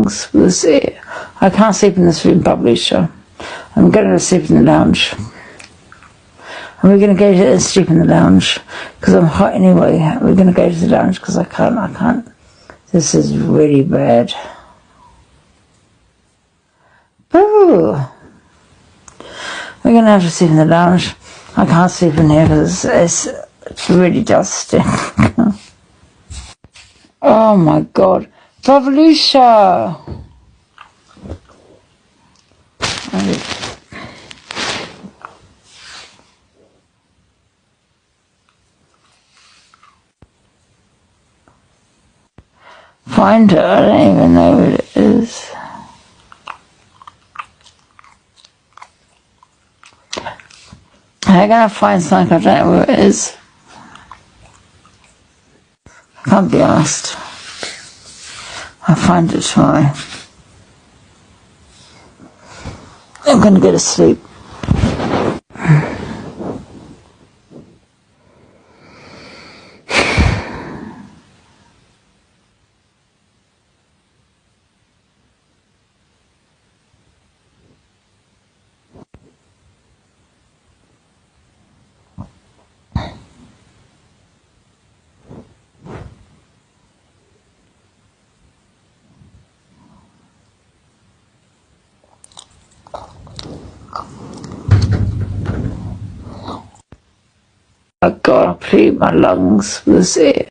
lungs with this air. I can't sleep in this room, Publisher. I'm going to sleep in the lounge. And we're going to go to sleep in the lounge because I'm hot anyway. We're going to go to the lounge because I can't. This is really bad. Ooh. We're going to have to sleep in the lounge. I can't sleep in here because it's really dusty. Oh my God. Pavlusha! Find her, I don't even know what it is. I'm gonna find something, I don't know what it is. I can't be asked. I'll find it tomorrow. I'm gonna go to sleep. Oh God, I plead my lungs with this air.